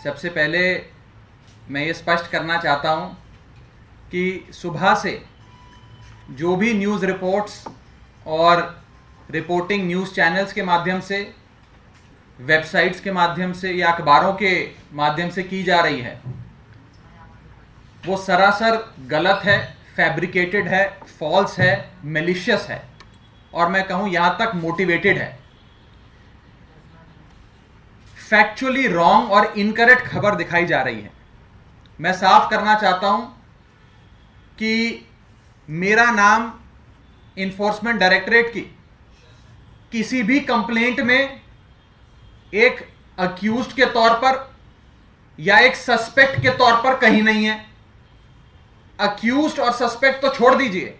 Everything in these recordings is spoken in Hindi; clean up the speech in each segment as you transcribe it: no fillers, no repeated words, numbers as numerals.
सबसे पहले मैं ये स्पष्ट करना चाहता हूँ कि सुबह से जो भी न्यूज़ रिपोर्ट्स और रिपोर्टिंग न्यूज़ चैनल्स के माध्यम से, वेबसाइट्स के माध्यम से या अखबारों के माध्यम से की जा रही है, वो सरासर गलत है, फैब्रिकेटेड है, फॉल्स है, मेलिशियस है और मैं कहूँ यहाँ तक मोटिवेटेड है। फैक्चुअली रॉन्ग और इनकरेक्ट खबर दिखाई जा रही है। मैं साफ करना चाहता हूं कि मेरा नाम इन्फोर्समेंट डायरेक्टरेट की किसी भी कंप्लेंट में एक अक्यूज्ड के तौर पर या एक सस्पेक्ट के तौर पर कहीं नहीं है। अक्यूज्ड और सस्पेक्ट तो छोड़ दीजिए,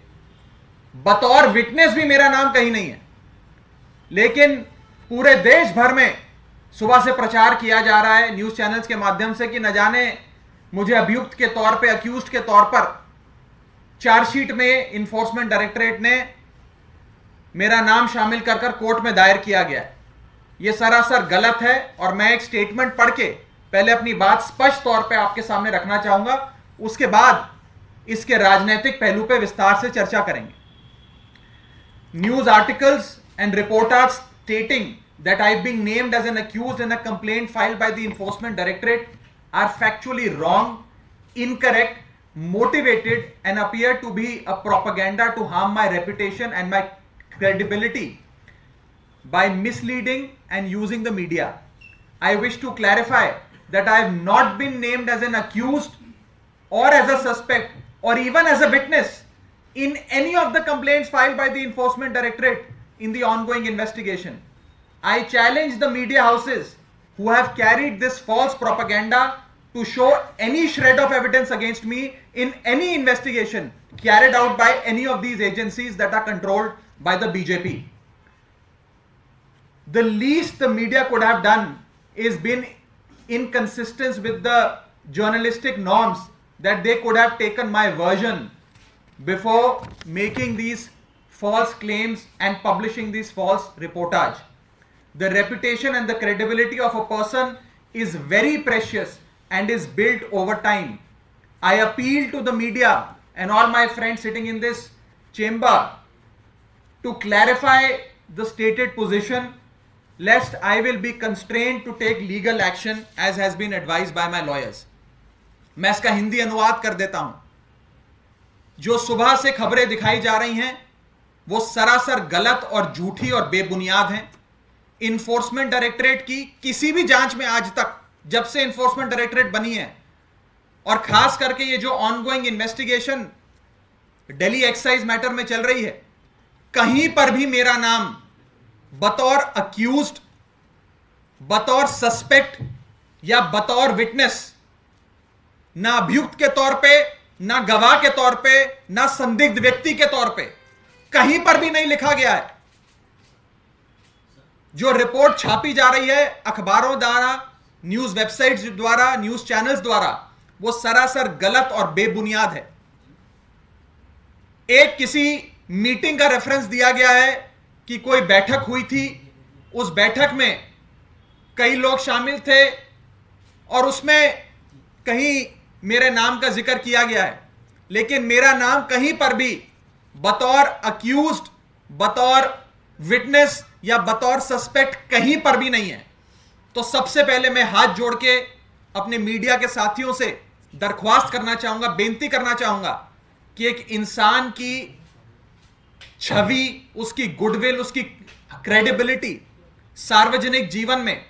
बतौर विटनेस भी मेरा नाम कहीं नहीं है। लेकिन पूरे देश भर में सुबह से प्रचार किया जा रहा है न्यूज़ चैनल्स के माध्यम से कि न जाने मुझे अभियुक्त के तौर पे, अक्यूज्ड के तौर पर चार्जशीट में इन्फोर्समेंट डायरेक्टरेट ने मेरा नाम शामिल कर कोर्ट में दायर किया गया है। यह सरासर गलत है और मैं एक स्टेटमेंट पढ़ के पहले अपनी बात स्पष्ट तौर पे आपके सामने रखना चाहूंगा, उसके बाद इसके राजनीतिक पहलू पे विस्तार से चर्चा करेंगे। News articles and reporters स्टेटिंग that I've been named as an accused in a complaint filed by the Enforcement Directorate are factually wrong, incorrect, motivated and appear to be a propaganda to harm my reputation and my credibility by misleading and using the media. I wish to clarify that I have not been named as an accused or as a suspect or even as a witness in any of the complaints filed by the Enforcement Directorate in the ongoing investigation. I challenge the media houses who have carried this false propaganda to show any shred of evidence against me in any investigation carried out by any of these agencies that are controlled by the BJP. The least the media could have done is been inconsistent with the journalistic norms, that they could have taken my version before making these false claims and publishing these false reportage. The reputation and the credibility of a person is very precious and is built over time. I appeal to the media and all my friends sitting in this chamber to clarify the stated position, lest I will be constrained to take legal action as has been advised by my lawyers. मैं इसका हिंदी अनुवाद कर देता हूं। जो सुबह से खबरें दिखाई जा रही हैं वो सरासर गलत और झूठी और बेबुनियाद हैं। इन्फोर्समेंट डायरेक्टरेट की किसी भी जांच में आज तक, जब से इन्फोर्समेंट डायरेक्टरेट बनी है और खास करके ये जो ongoing investigation Delhi excise matter में चल रही है, कहीं पर भी मेरा नाम बतौर अक्यूज्ड, बतौर सस्पेक्ट या बतौर विटनेस, ना अभियुक्त के तौर पे, ना गवाह के तौर पे, ना संदिग्ध व्यक्ति के तौर पे कहीं पर भी नहीं लिखा गया है। जो रिपोर्ट छापी जा रही है अखबारों द्वारा, न्यूज वेबसाइट्स द्वारा, न्यूज चैनल्स द्वारा, वो सरासर गलत और बेबुनियाद है। एक किसी मीटिंग का रेफरेंस दिया गया है कि कोई बैठक हुई थी, उस बैठक में कई लोग शामिल थे और उसमें कहीं मेरे नाम का जिक्र किया गया है, लेकिन मेरा नाम कहीं पर भी बतौर अक्यूज्ड, बतौर विटनेस या बतौर सस्पेक्ट कहीं पर भी नहीं है। तो सबसे पहले मैं हाथ जोड़ के अपने मीडिया के साथियों से दरख्वास्त करना चाहूंगा, बेनती करना चाहूंगा कि एक इंसान की छवि, उसकी गुडविल, उसकी क्रेडिबिलिटी सार्वजनिक जीवन में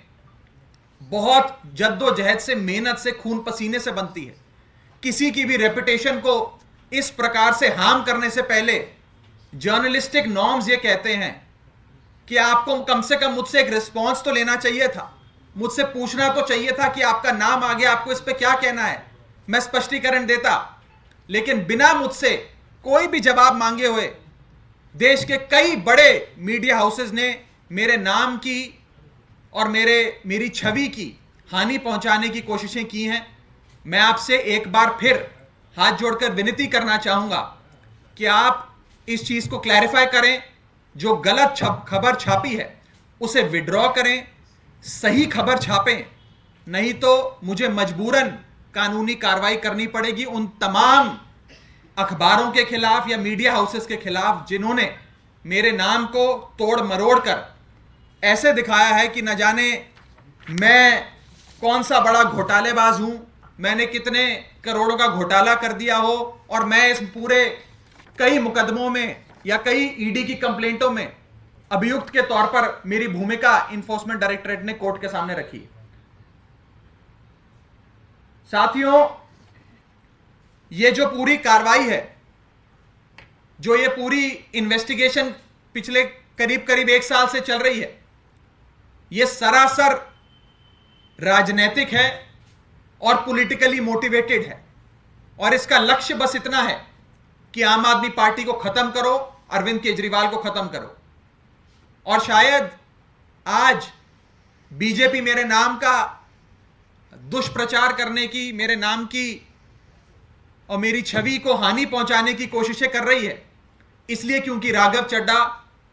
बहुत जद्दोजहद से, मेहनत से, खून पसीने से बनती है। किसी की भी रेपुटेशन को इस प्रकार से हार्म करने से पहले जर्नलिस्टिक नॉर्म्स ये कहते हैं कि आपको कम से कम मुझसे एक रिस्पॉन्स तो लेना चाहिए था, मुझसे पूछना तो चाहिए था कि आपका नाम आ गया, आपको इस पे क्या कहना है, मैं स्पष्टीकरण देता। लेकिन बिना मुझसे कोई भी जवाब मांगे हुए देश के कई बड़े मीडिया हाउसेस ने मेरे नाम की और मेरी छवि की हानि पहुंचाने की कोशिशें की हैं। मैं आपसे एक बार फिर हाथ जोड़कर विनती करना चाहूंगा कि आप इस चीज को क्लैरिफाई करें। जो गलत खबर छापी है उसे विड्रॉ करें, सही खबर छापें नहीं तो मुझे मजबूरन कानूनी कार्रवाई करनी पड़ेगी उन तमाम अखबारों के खिलाफ या मीडिया हाउसेस के खिलाफ जिन्होंने मेरे नाम को तोड़ मरोड़ कर ऐसे दिखाया है कि न जाने मैं कौन सा बड़ा घोटालेबाज हूं, मैंने कितने करोड़ों का घोटाला कर दिया हो और मैं इस पूरे कई मुकदमों में या कई ईडी की कंप्लेंटों में अभियुक्त के तौर पर मेरी भूमिका इन्फोर्समेंट डायरेक्टरेट ने कोर्ट के सामने रखी है। साथियों, ये जो पूरी कार्रवाई है, जो ये पूरी इन्वेस्टिगेशन पिछले करीब करीब 1 साल से चल रही है, ये सरासर राजनीतिक है और पॉलिटिकली मोटिवेटेड है और इसका लक्ष्य बस इतना है कि आम आदमी पार्टी को खत्म करो, अरविंद केजरीवाल को खत्म करो। और शायद आज बीजेपी मेरे नाम का दुष्प्रचार करने की, मेरे नाम की और मेरी छवि को हानि पहुंचाने की कोशिशें कर रही है, इसलिए क्योंकि राघव चड्ढा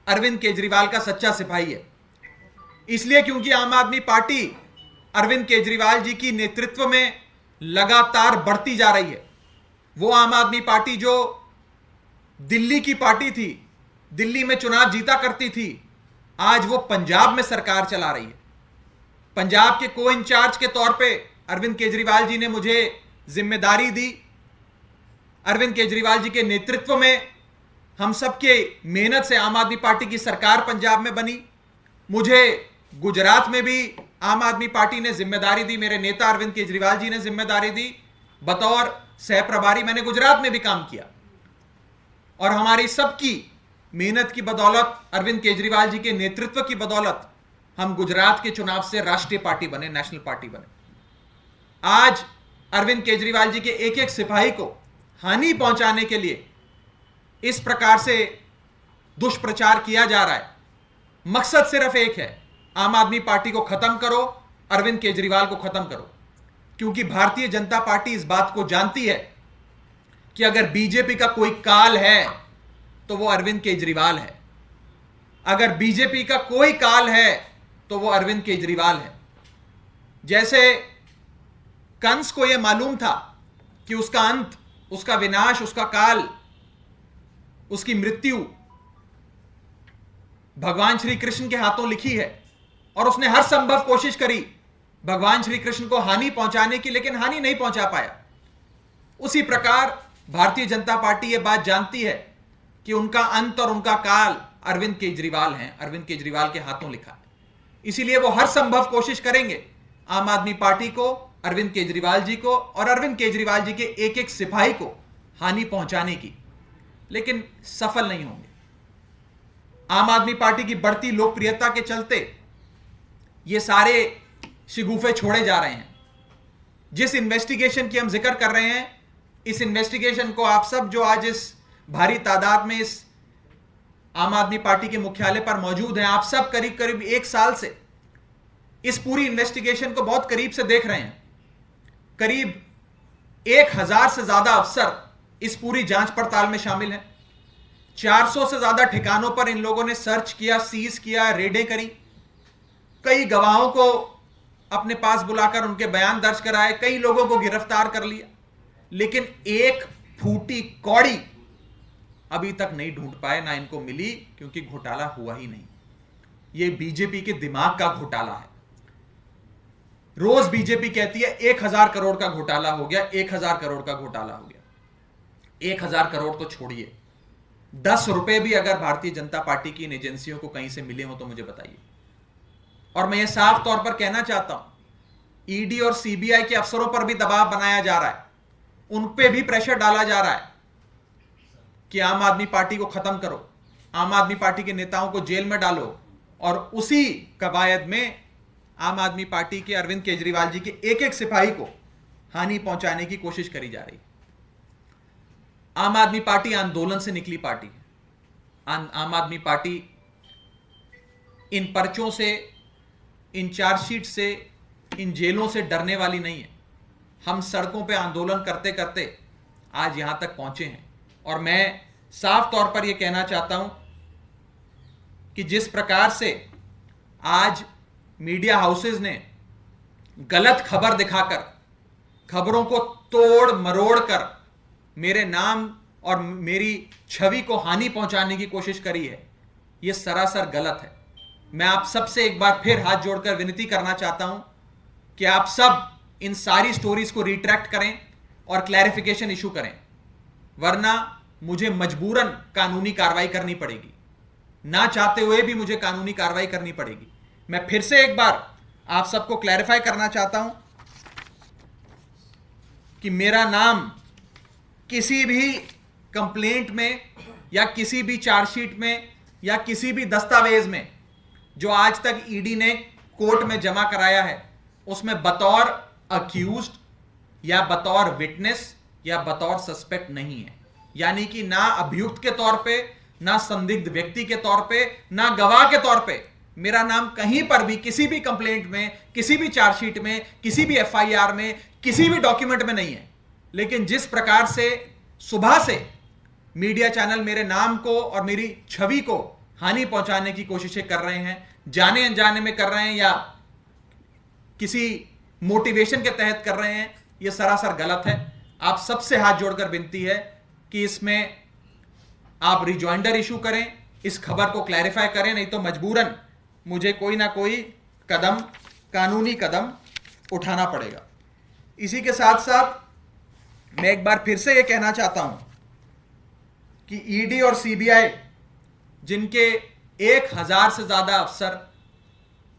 अरविंद केजरीवाल का सच्चा सिपाही है, इसलिए क्योंकि आम आदमी पार्टी अरविंद केजरीवाल जी की नेतृत्व में लगातार बढ़ती जा रही है। वो आम आदमी पार्टी जो दिल्ली की पार्टी थी, दिल्ली में चुनाव जीता करती थी, आज वो पंजाब में सरकार चला रही है। पंजाब के को इंचार्ज के तौर पे अरविंद केजरीवाल जी ने मुझे जिम्मेदारी दी। अरविंद केजरीवाल जी के नेतृत्व में हम सबके मेहनत से आम आदमी पार्टी की सरकार पंजाब में बनी। मुझे गुजरात में भी आम आदमी पार्टी ने जिम्मेदारी दी, मेरे नेता अरविंद केजरीवाल जी ने जिम्मेदारी दी। बतौर सह प्रभारी मैंने गुजरात में भी काम किया और हमारी सबकी मेहनत की बदौलत, अरविंद केजरीवाल जी के नेतृत्व की बदौलत हम गुजरात के चुनाव से राष्ट्रीय पार्टी बने, नेशनल पार्टी बने। आज अरविंद केजरीवाल जी के एक एक सिपाही को हानि पहुंचाने के लिए इस प्रकार से दुष्प्रचार किया जा रहा है। मकसद सिर्फ एक है, आम आदमी पार्टी को खत्म करो, अरविंद केजरीवाल को खत्म करो। क्योंकि भारतीय जनता पार्टी इस बात को जानती है कि अगर बीजेपी का कोई काल है तो वो अरविंद केजरीवाल है। अगर बीजेपी का कोई काल है तो वो अरविंद केजरीवाल है। जैसे कंस को यह मालूम था कि उसका अंत, उसका विनाश, उसका काल, उसकी मृत्यु भगवान श्री कृष्ण के हाथों लिखी है और उसने हर संभव कोशिश करी भगवान श्री कृष्ण को हानि पहुंचाने की, लेकिन हानि नहीं पहुंचा पाया। उसी प्रकार भारतीय जनता पार्टी यह बात जानती है कि उनका अंत और उनका काल अरविंद केजरीवाल हैं, अरविंद केजरीवाल के हाथों लिखा है। इसीलिए वो हर संभव कोशिश करेंगे आम आदमी पार्टी को, अरविंद केजरीवाल जी को और अरविंद केजरीवाल जी के एक एक सिपाही को हानि पहुंचाने की, लेकिन सफल नहीं होंगे। आम आदमी पार्टी की बढ़ती लोकप्रियता के चलते ये सारे शिगुफे छोड़े जा रहे हैं। जिस इन्वेस्टिगेशन की हम जिक्र कर रहे हैं, इस इन्वेस्टिगेशन को आप सब जो आज इस भारी तादाद में इस आम आदमी पार्टी के मुख्यालय पर मौजूद हैं, आप सब करीब करीब 1 साल से इस पूरी इन्वेस्टिगेशन को बहुत करीब से देख रहे हैं। करीब 1000 से ज्यादा अफसर इस पूरी जांच पड़ताल में शामिल हैं। 400 से ज्यादा ठिकानों पर इन लोगों ने सर्च किया, सीज किया, रेडें करी। कई गवाहों को अपने पास बुलाकर उनके बयान दर्ज कराए, कई लोगों को गिरफ्तार कर लिया, लेकिन एक फूटी कौड़ी अभी तक नहीं ढूंढ पाए, ना इनको मिली, क्योंकि घोटाला हुआ ही नहीं। यह बीजेपी के दिमाग का घोटाला है। रोज बीजेपी कहती है 1000 करोड़ का घोटाला हो गया, 1000 करोड़ का घोटाला हो गया। 1000 करोड़ तो छोड़िए, 10 रुपए भी अगर भारतीय जनता पार्टी की इन एजेंसियों को कहीं से मिले हो तो मुझे बताइए। और मैं ये साफ तौर पर कहना चाहता हूं, ईडी और सीबीआई के अफसरों पर भी दबाव बनाया जा रहा है, उन पे भी प्रेशर डाला जा रहा है कि आम आदमी पार्टी को खत्म करो, आम आदमी पार्टी के नेताओं को जेल में डालो। और उसी कवायद में आम आदमी पार्टी के अरविंद केजरीवाल जी के एक एक सिपाही को हानि पहुंचाने की कोशिश करी जा रही। आम आदमी पार्टी आंदोलन से निकली पार्टी है। आम आदमी पार्टी इन पर्चों से, इन चार्जशीट से, इन जेलों से डरने वाली नहीं है। हम सड़कों पे आंदोलन करते करते आज यहां तक पहुंचे हैं। और मैं साफ तौर पर यह कहना चाहता हूं कि जिस प्रकार से आज मीडिया हाउसेज ने गलत खबर दिखाकर, खबरों को तोड़ मरोड़ कर मेरे नाम और मेरी छवि को हानि पहुंचाने की कोशिश करी है, यह सरासर गलत है। मैं आप सबसे एक बार फिर हाथ जोड़कर विनती करना चाहता हूं कि आप सब इन सारी स्टोरीज को रिट्रैक्ट करें और क्लैरिफिकेशन इशू करें, वरना मुझे मजबूरन कानूनी कार्रवाई करनी पड़ेगी। ना चाहते हुए भी मुझे कानूनी कार्रवाई करनी पड़ेगी। मैं फिर से एक बार आप सबको क्लैरिफाई करना चाहता हूं कि मेरा नाम किसी भी कंप्लेंट में या किसी भी चार्जशीट में या किसी भी दस्तावेज में जो आज तक ईडी ने कोर्ट में जमा कराया है, उसमें बतौर अक्यूज्ड या बतौर विटनेस या बतौर सस्पेक्ट नहीं है। यानी कि ना अभियुक्त के तौर पे, ना संदिग्ध व्यक्ति के तौर पे, ना गवाह के तौर पे मेरा नाम कहीं पर भी किसी भी कंप्लेंट में, किसी भी चार्जशीट में, किसी भी एफआईआर में, किसी भी डॉक्यूमेंट में नहीं है। लेकिन जिस प्रकार से सुबह से मीडिया चैनल मेरे नाम को और मेरी छवि को हानि पहुंचाने की कोशिशें कर रहे हैं, जाने अनजाने में कर रहे हैं या किसी मोटिवेशन के तहत कर रहे हैं, यह सरासर गलत है। आप सबसे हाथ जोड़कर विनती है कि इसमें आप रिजॉइंडर इशू करें, इस खबर को क्लैरिफाई करें, नहीं तो मजबूरन मुझे कोई ना कोई कदम, कानूनी कदम उठाना पड़ेगा। इसी के साथ साथ मैं एक बार फिर से यह कहना चाहता हूं कि ईडी और सीबीआई, जिनके 1000 से ज्यादा अफसर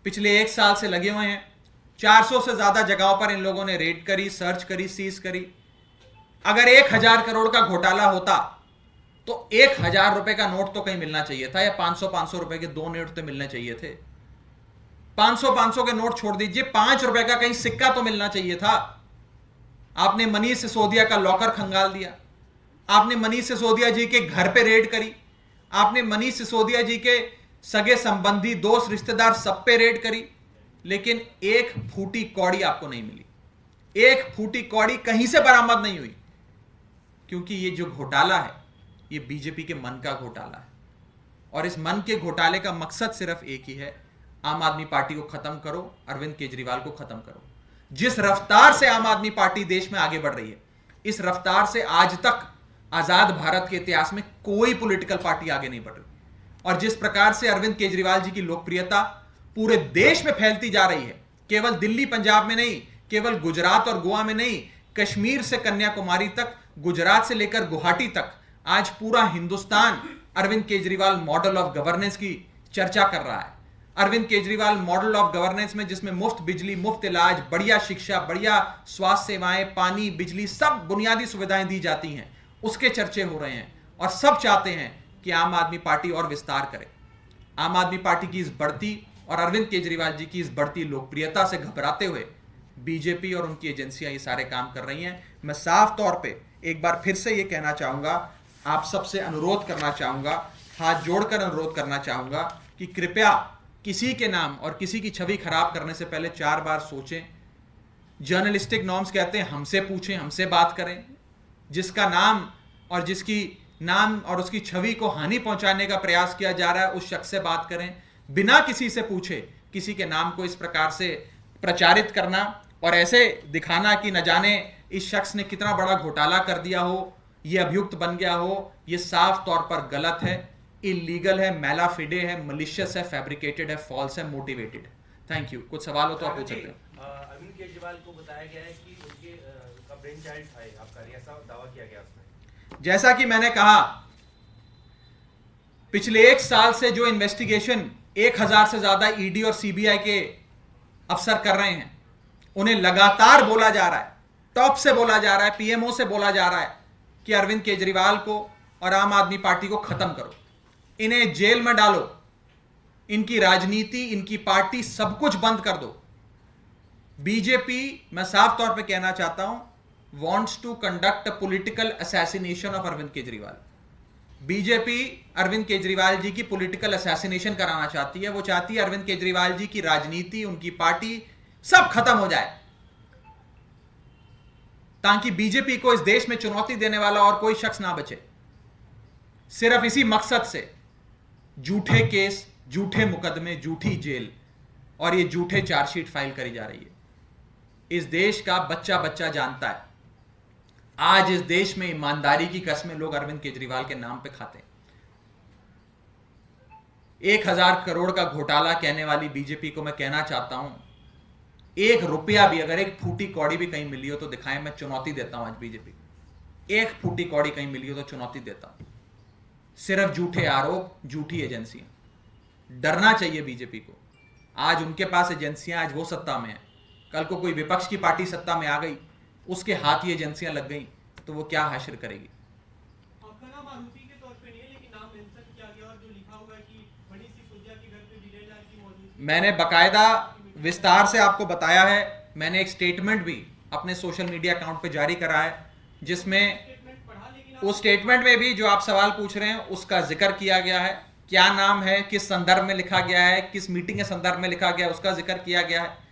पिछले 1 साल से लगे हुए हैं, 400 से ज्यादा जगहों पर इन लोगों ने रेड करी, सर्च करी, सीज करी। अगर 1000 करोड़ का घोटाला होता तो 1000 रुपए का नोट तो कहीं मिलना चाहिए था, या 500 रुपए के 2 नोट तो मिलने चाहिए थे। 500 के नोट छोड़ दीजिए, 5 रुपए का कहीं सिक्का तो मिलना चाहिए था। आपने मनीष सिसोदिया का लॉकर खंगाल दिया, आपने मनीष सिसोदिया जी के घर पे रेड करी, आपने मनीष सिसोदिया जी के सगे संबंधी, दोस्त, रिश्तेदार सब पे रेड करी, लेकिन एक फूटी कौड़ी आपको नहीं मिली। एक फूटी कौड़ी कहीं से बरामद नहीं हुई, क्योंकि ये जो घोटाला है ये बीजेपी के मन का घोटाला है। और इस मन के घोटाले का मकसद सिर्फ एक ही है, आम आदमी पार्टी को खत्म करो, अरविंद केजरीवाल को खत्म करो। जिस रफ्तार से आम आदमी पार्टी देश में आगे बढ़ रही है, इस रफ्तार से आज तक आजाद भारत के इतिहास में कोई पॉलिटिकल पार्टी आगे नहीं बढ़ रही। और जिस प्रकार से अरविंद केजरीवाल जी की लोकप्रियता पूरे देश में फैलती जा रही है, केवल दिल्ली पंजाब में नहीं, केवल गुजरात और गोवा में नहीं, कश्मीर से कन्याकुमारी तक, गुजरात से लेकर गुवाहाटी तक, आज पूरा Hindustan Arvind Kejriwal model of governance की चर्चा कर रहा है। Arvind Kejriwal model of governance में जिसमें मुफ्त बिजली, मुफ्त इलाज, बढ़िया शिक्षा, बढ़िया स्वास्थ्य सेवाएं, पानी, बिजली, सब बुनियादी सुविधाएं दी जाती हैं, उसके चर्चे हो रहे हैं। और सब चाहते हैं कि आम आदमी पार्टी और विस्तार करे। आम आदमी पार्टी की इस बढ़ती और अरविंद केजरीवाल जी की इस बढ़ती लोकप्रियता से घबराते हुए बीजेपी और उनकी एजेंसियां ये सारे काम कर रही हैं। मैं साफ तौर पे एक बार फिर से ये कहना चाहूंगा, आप सबसे अनुरोध करना चाहूंगा, हाथ जोड़कर अनुरोध करना चाहूंगा कि कृपया किसी के नाम और किसी की छवि खराब करने से पहले 4 बार सोचें। जर्नलिस्टिक नॉर्म्स कहते हैं हमसे पूछें, हमसे बात करें। जिसका नाम और जिसकी नाम और उसकी छवि को हानि पहुंचाने का प्रयास किया जा रहा है, उस शख्स से बात करें। बिना किसी से पूछे किसी के नाम को इस प्रकार से प्रचारित करना और ऐसे दिखाना कि न जाने इस शख्स ने कितना बड़ा घोटाला कर दिया हो, यह अभियुक्त बन गया हो, यह साफ तौर पर गलत है, इलीगल है, मेला फिडे है, मलिशियस है, फैब्रिकेटेड है, फॉल्स है, मोटिवेटेड है। Thank you. कुछ सवाल हो तो आप पूछ सकते हैं। अरविंद केजरीवाल को बताया गया है कि उनके का ब्रेन चाइल्ड था आपका, ऐसा दावा किया गया उसमें। जैसा कि मैंने कहा, पिछले 1 साल से जो इन्वेस्टिगेशन 1000 से ज्यादा ईडी और सीबीआई के अफसर कर रहे हैं, उन्हें लगातार बोला जा रहा है, टॉप से बोला जा रहा है, पीएमओ से बोला जा रहा है कि अरविंद केजरीवाल को और आम आदमी पार्टी को खत्म करो, इन्हें जेल में डालो, इनकी राजनीति, इनकी पार्टी, सब कुछ बंद कर दो। बीजेपी, मैं साफ तौर पे कहना चाहता हूं, wants to conduct a political assassination of Arvind Kejriwal. BJP Arvind Kejriwal ji की पॉलिटिकल असैसिनेशन कराना चाहती है। वो चाहती है अरविंद केजरीवाल जी की राजनीति, उनकी पार्टी सब खत्म हो जाए, ताकि बीजेपी को इस देश में चुनौती देने वाला और कोई शख्स ना बचे। सिर्फ इसी मकसद से झूठे केस, झूठे मुकदमे, झूठी जेल और ये झूठे चार्जशीट फाइल करी जा रही है। इस देश का बच्चा बच्चा जानता है। आज इस देश में ईमानदारी की कस्में लोग अरविंद केजरीवाल के नाम पे खाते हैं। 1000 करोड़ का घोटाला कहने वाली बीजेपी को मैं कहना चाहता हूं, 1 रुपया भी, अगर एक फूटी कौड़ी भी कहीं मिली हो तो दिखाएं। मैं चुनौती देता हूं आज बीजेपी को, 1 फूटी कौड़ी कहीं मिली हो तो चुनौती देता हूं। सिर्फ झूठे आरोप, झूठी एजेंसियां। डरना चाहिए बीजेपी को। आज उनके पास एजेंसियां, आज वो सत्ता में है, कल को कोई विपक्ष की पार्टी सत्ता में आ गई, उसके हाथ ही एजेंसियां लग गई तो वो क्या हासिल करेगी। आपका नाम आरोपी के तौर पे नहीं है, लेकिन नाम मेंशन किया गया और जो लिखा हुआ है कि बड़ी सिसोदिया के घर पे विजय लाल की मौजूदगी। मैंने बकायदा विस्तार से आपको बताया है। मैंने एक स्टेटमेंट भी अपने सोशल मीडिया अकाउंट पे जारी करा है, जिसमें उस स्टेटमेंट में भी जो आप सवाल पूछ रहे हैं उसका जिक्र किया गया है। क्या नाम है, किस संदर्भ में लिखा गया है, किस मीटिंग के संदर्भ में लिखा गया है, उसका जिक्र किया गया है।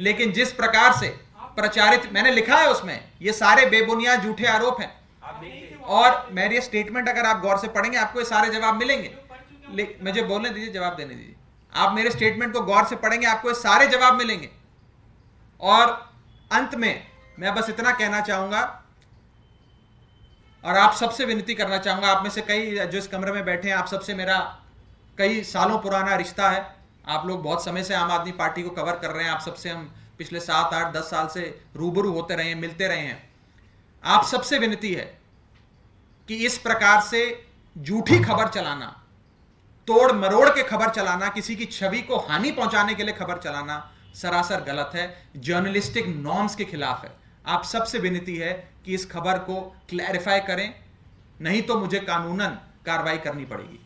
लेकिन जिस प्रकार से प्रचारित, मैंने लिखा है उसमें, ये सारे बेबुनियाद झूठे आरोप हैं। और मेरी स्टेटमेंट अगर आप गौर से पढ़ेंगे आपको ये सारे जवाब मिलेंगे। मुझे बोलने दीजिए, जवाब देने दीजिए। आप मेरे स्टेटमेंट को गौर से पढ़ेंगे आपको ये सारे जवाब मिलेंगे। और अंत में मैं बस इतना कहना चाहूंगा और आप सबसे विनती करना चाहूंगा, आप में से कई जो इस कमरे में बैठे हैं, आप सबसे मेरा कई सालों पुराना रिश्ता है। आप लोग बहुत समय से आम आदमी पार्टी को कवर कर रहे हैं। आप सबसे हम पिछले 7, 8, 10 साल से रूबरू होते रहे हैं, मिलते रहे हैं। आप सबसे विनती है कि इस प्रकार से झूठी खबर चलाना, तोड़ मरोड़ के खबर चलाना, किसी की छवि को हानि पहुंचाने के लिए खबर चलाना सरासर गलत है, जर्नलिस्टिक नॉर्म्स के खिलाफ है। आप सबसे विनती है कि इस खबर को क्लैरिफाई करें, नहीं तो मुझे कानूनन कार्रवाई करनी पड़ेगी।